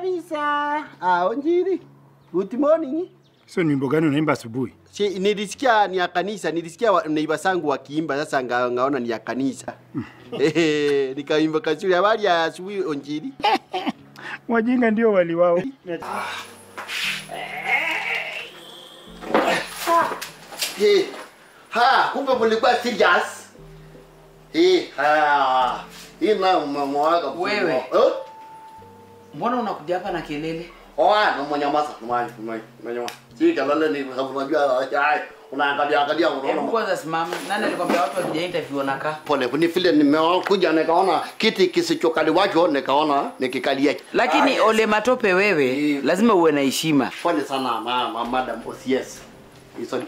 Kanisa. Onjiri. Good morning. So ni wimbo gani unaimba asubuhi? Nilisikia ni ya kanisa, nilisikia neiba sangu wakiimba, sasa ngaona ni ya kanisa. Nikaimba kazuri. Habari ya asubuhi Onjiri? Wajinga ndio wali wao. Kumbe mlikuwa serious. Ina mwaga wewe. Mbona unakuja hapa na kelele? Na mnyamaza, mnyamaza. Si kelele ni unajua unaangalia unaona. Hebu kwanza simama. Nani alikwambia watu wakija interview wanakaa? Pole, ni vile nimekuja nikaona kiti kisichokaliwacho nikaona nikikalia. Lakini Ole Matope wewe lazima uwe na heshima. Pole sana madam OCS. Sorry.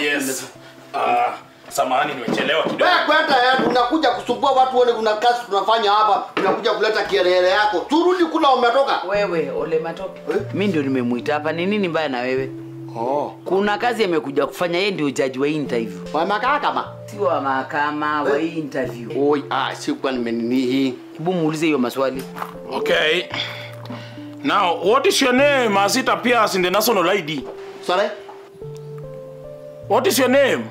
Yes. Samahani nimechelewa kidogo. Wewe kwenda unakuja kusumbua watu wale, kuna kazi tunafanya hapa, unakuja kuleta kielele yako. Turudi kula umetoka. Wewe Ole Matope. Mimi ndio nimemuita hapa. Ni nini mbaya na wewe? Kuna kazi amekuja kufanya, yeye ndio judge wa interview. Wa mahakama? Si wa mahakama, wa interview. Sikuwa nimenini. Hebu muulize hiyo maswali. Okay. Now, what is your name as it appears in the national ID? Sorry? What is your name?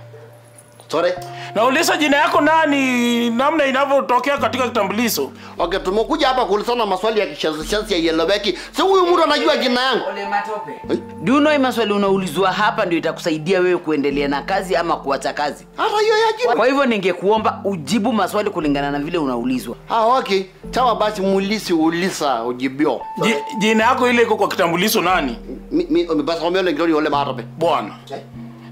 Sorry? Nauliza jina yako nani, namna inavyotokea katika kitambulisho. Okay, tumekuja hapa kuulizana maswali ya kishazi ya Yelobeki. Si huyu mtu anajua jina yangu. Ole Matope. Do you know maswali unaulizwa hapa ndio itakusaidia wewe kuendelea na kazi ama kuacha kazi? Hata hiyo ya jina. Kwa hivyo ningekuomba ujibu maswali kulingana na vile unaulizwa. Okay. Sawa basi uliza ujibio. Jina yako ile iko kwa kitambulisho nani? Bartolomeo Lengroni Ole Matope. Bwana.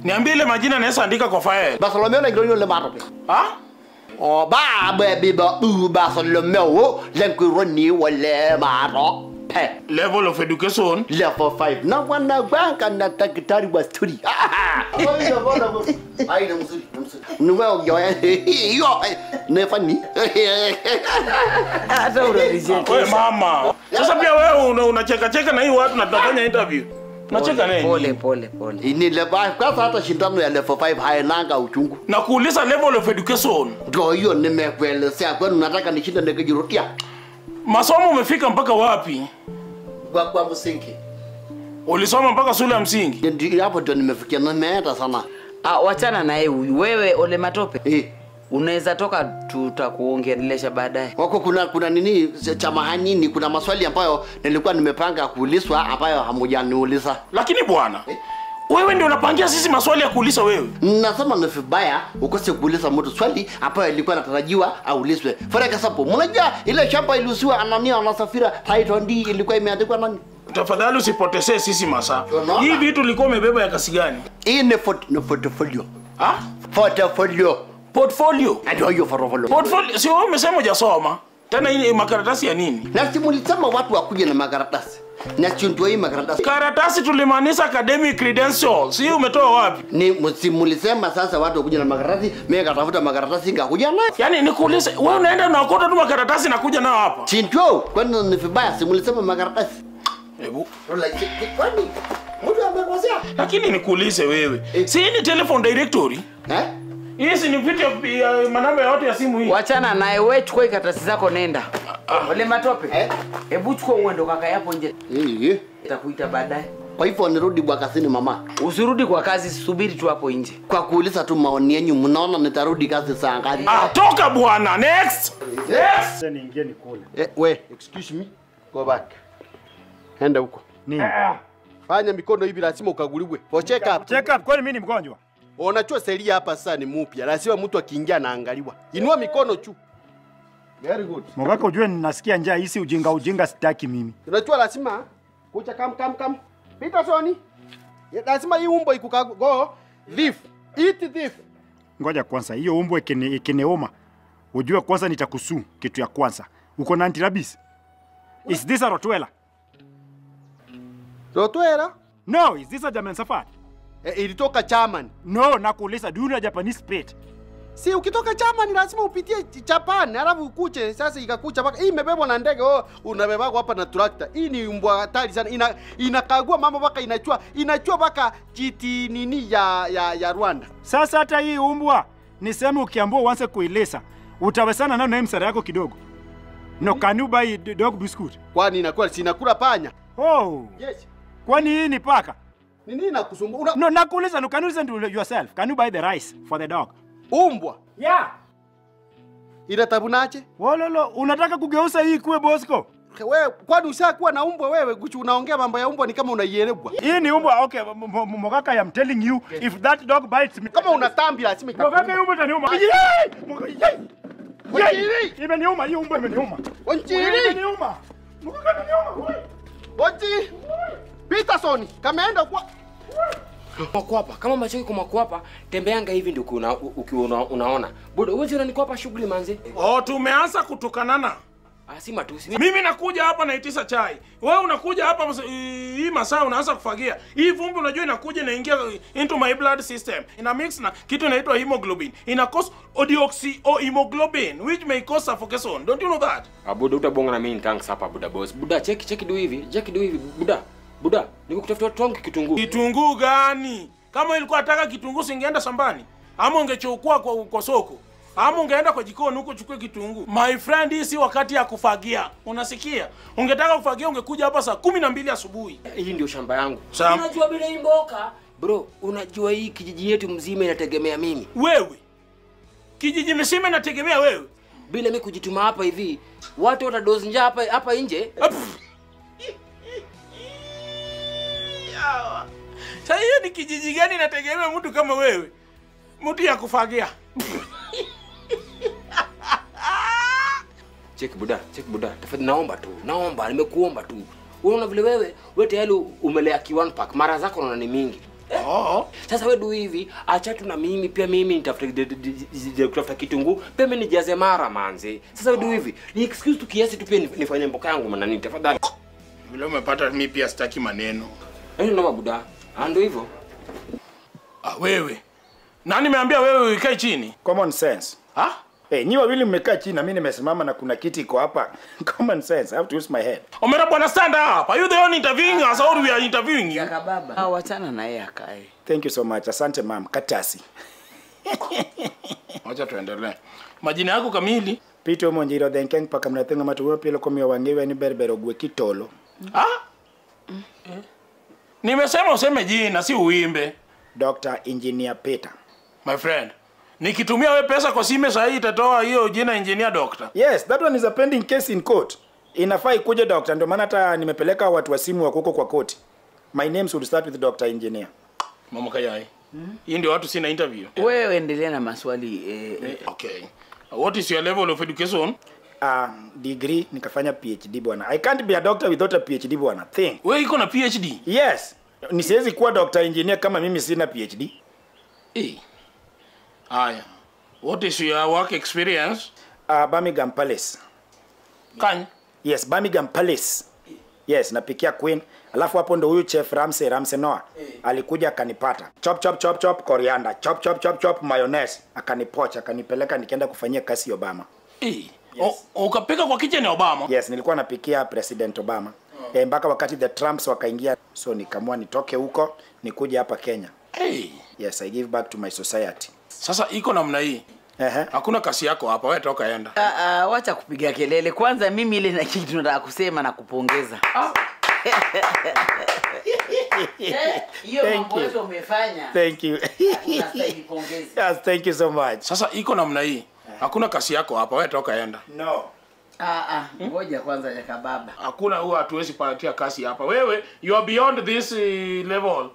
Niambie ile majina naweza andika kwa file. Bartolomeo Lengroni Ole Matope. Bartolomeo Lengroni Ole Matope. Level of education? Level 5. Na wana banka na daktari wa story. Haina mzuri. Nuwao yo nefani. Hata unalizeka. Wewe mama. Sasa pia wewe unacheka na hii watu na tunafanya interview. Unacheka nini? Pole. Ni level kwanza, hata shindano ya level 5 hainanga uchungu. Na kuuliza level of education. Ndio hiyo nimekuelezea, kwani unataka nishinda nikijirudia? Masomo umefika mpaka wapi? Kwa msingi. Ulisoma mpaka shule ya msingi? Ndio hapo ndio nimefikia, nimeenda sana. Wachana na yeye huyu. Wewe Ole Matope. Unaweza toka, tutakuongelesha baadaye. Wako kuna nini chamahani, kuna maswali ambayo nilikuwa nimepanga kuulizwa ambayo hamujaniuliza. Lakini bwana, wewe ndio unapangia sisi maswali ya kuuliza wewe. Nasema ni vibaya ukose kuuliza mtu swali ambayo ilikuwa natarajiwa aulizwe. For example, mnajua ile shamba iliuziwa Anania anasafira title deed ilikuwa imeandikwa nani? Tafadhali usipotezee sisi masaa. Hii vitu ulikuwa umebeba ya kasi gani? Hii ni portfolio. Portfolio. Portfolio? Ndio hiyo portfolio. Portfolio sio wewe umesema hujasoma. Tena hii makaratasi ya nini? Na simulisema watu wakuje na makaratasi. Na ndio hii makaratasi. Karatasi tulimaanisha academic credentials. Hii umetoa wapi? Ni simulisema sasa watu wakuje na makaratasi, mimi katafuta makaratasi ngakuja nayo. Yaani nikuulize, wewe unaenda unaokota tu makaratasi na kuja nao hapa? Si ndio? Kwani ni vibaya simulisema makaratasi? Hebu. Kwani mtu amekosea? Lakini nikuulize wewe. Si ni telephone directory? Hizi ni vitu ya manamba yote ya simu hii. Wachana naye, wewe chukua karatasi zako nenda. Ole Matope. Hebu chukua uende kaka yapo nje. Nitakuita baadaye. Kwa hivyo nirudi kwa kazini mama. Usirudi kwa kazi, subiri tu hapo nje. Kwa kuuliza tu maoni yenu, mnaona nitarudi kazi saa ngapi? Toka bwana, next. Sasa niingie nikule. We, excuse me. Go back. Henda huko. Nini? Fanya mikono hivi, lazima ukaguliwe. For check up. Check up, kwani mimi ni mgonjwa? Unachua seria hapa sasa ni mpya. Lazima mtu akiingia anaangaliwa. Inua mikono tu. Very good. Mbona ujue ninasikia njaa, hisi ujinga sitaki mimi. Unachua lazima kucha kam. Peterson. Lazima hii umbo ikukago. Go. Thief. Eat thief. Ngoja kwanza, hiyo umbo ikineoma. Ujue kwanza nitakusu kitu ya kwanza. Uko na antirabis? Is this a Rottweiler? Rottweiler? No, is this a German Shepherd? Ilitoka German. No, nakuuliza, do you know Japanese pet? Si ukitoka German lazima upitie Japan, alafu ukuche sasa ikakucha paka. Hii imebebwa na ndege, unabeba hapa na tractor. Hii ni mbwa hatari sana. Inakagua mambo paka inachua paka jiti nini ya Rwanda. Sasa hata hii umbwa niseme ukiambua uanze kuilesa, utawezana nayo na msara yako kidogo. No, can you buy dog biscuit? Kwani inakuwa sinakula panya? Oh. Yes. Kwani hii ni paka? Ni nini nakusumbua? No, nakuuliza, no, can you listen to yourself? Can you buy the rice for the dog? Umbwa. Yeah. Ila tabunaje? Wololo, unataka kugeuza hii kuwe Bosco? Wewe kwani ushakuwa na umbwa wewe? Kuchu unaongea mambo ya umbwa ni kama unaielebwa. Hii ni umbwa. Okay, Mogaka, I am telling you, if that dog bites me. Kama unatambi lazima ikakuuma. Mogaka, umbwa itaniuma. Yai! Imeniuma, hii umbwa imeniuma. Onchiri. Imeniuma. Mogaka imeniuma. Onchi. Peterson, kameenda kwa Makwapa, kama macho yako makwapa, tembeanga hivi ndio ukiwa unaona. Buda, wewe unani kwapa shughuli manzi. Oh, tumeanza kutukanana. Si matusi. Mimi nakuja hapa naitisha chai. Wewe unakuja hapa hii masaa unaanza kufagia. Hii vumbi unajua inakuja inaingia into my blood system. Ina mix na kitu inaitwa hemoglobin. Ina cause deoxyhemoglobin which may cause suffocation. Don't you know that? Buda utabonga na mimi tanks hapa Buda boss. Buda check do hivi. Check do hivi. Buda, niko kutafuta twangu kitunguu. Kitunguu gani? Kama ilikuwa nataka kitunguu singeenda shambani. Ama ungechukua kwa soko. Ama ungeenda kwa jikoni huko chukue kitunguu. My friend, hii si wakati ya kufagia. Unasikia? Ungetaka kufagia ungekuja hapa saa 12 asubuhi. Hii ndio shamba yangu. Shamba. Unajua bila imboka. Bro, unajua hii kijiji yetu mzima inategemea mimi. Wewe. Kijiji mzima inategemea wewe. Bila mimi kujituma hapa hivi, watu watadozi njaa hapa nje. Sasa hiyo ni kijiji gani inategemea mtu kama wewe? Mtu ya kufagia. Check Buda. Tafadhali naomba, nimekuomba tu. Unaona vile wewe tayari umelea kiwan pack, mara zako unaona ni mingi. Sasa wewe du hivi, acha tu na mimi pia mimi nitafuta kitunguu, pia mimi nijaze mara manze. Sasa wewe du hivi, ni excuse tu kiasi tu pia nifanye mboka yangu maana nini tafadhali. Vile umepata mimi pia sitaki maneno. Ndio Buda. Ndio hivyo. Wewe. Nani nimeambia wewe ukae chini? Common sense. Nyi wawili mmekaa chini na mimi nimesimama na kuna kiti iko hapa. Common sense. I have to use my head. Omera bwana stand up. Are you the one interviewing us or we are interviewing you? Kaka baba. Wachana na yeye akae. Thank you so much. Asante ma'am. Katasi. Acha tuendelee. Majina yako kamili? Peter Monjiro Denkeng paka mnatenga matuwa pilo komio wangewe ni berbero gwe kitolo. Nimesema useme jina si uimbe. Dr. Engineer Peter. My friend, nikitumia wewe pesa kwa simu sasa hii itatoa hiyo jina engineer doctor. Yes, that one is a pending case in court. Inafaa ikuje doctor, ndio maana hata nimepeleka watu wa simu wako huko kwa court. My name should start with Dr. Engineer. Mama Kayai. Hii ndio watu sina interview. Wewe endelea na maswali Okay. What is your level of education? Degree nikafanya PhD bwana. I can't be a doctor without a PhD bwana. Think. Wewe iko na PhD? Yes. Nisiwezi kuwa Dr. Engineer kama mimi sina PhD. Aya. What is your work experience? Birmingham Palace. Kanya? Yes, Birmingham Palace. Yes, napikia Queen. Alafu hapo ndo huyu chef Ramsey Noah alikuja akanipata. Chop coriander, chop mayonnaise, akanipocha, akanipeleka nikaenda kufanyia kazi Obama. Yes. Ukapika kwa kitchen ya Obama? Yes, nilikuwa napikia President Obama. Mpaka wakati the Trumps wakaingia, so nikamua nitoke huko nikuje hapa Kenya. Yes, I give back to my society. Sasa iko namna hii. Hakuna kasi yako hapa, wewe toka enda. Wacha kupiga kelele. Kwanza mimi ile na kitu nataka kusema na kupongeza. Hiyo mambo yote umefanya. Thank you. Unastahili pongezi. Yes, thank you so much. Sasa iko namna hii. Hakuna kasi yako hapa, wewe toka enda. No. Ngoja kwanza ya kababa. Hakuna huwa hatuwezi patia kasi hapa. Wewe you are beyond this level.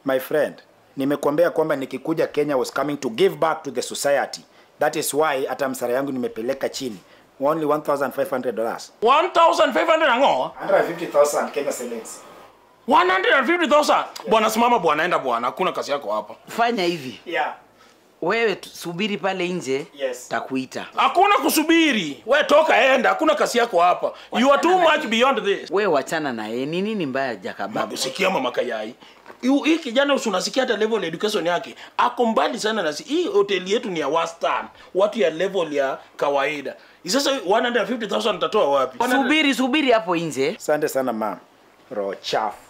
My friend, nimekuambia kwamba nikikuja Kenya was coming to give back to the society. That is why hata msara yangu nimepeleka chini. Only $1,500. 1,500 ngo? 150,000 Kenya shillings. 150,000. Bwana simama bwana, enda bwana. Hakuna kasi yako hapa. Fanya hivi. Yeah. Wewe subiri pale nje. Yes. Takuita. Hakuna kusubiri. Wewe toka enda, hakuna kasi yako hapa. You are too much beyond this. Wewe wachana na yeye. Ni nini mbaya jakababa? Usikia Mama Kayai. Hii kijana unasikia hata level education yake. Ako mbali sana na hii hoteli yetu ni ya wastani. Watu ya level ya kawaida. Sasa 150,000 utatoa wapi? Subiri hapo nje. Asante sana ma'am. Roho chafu.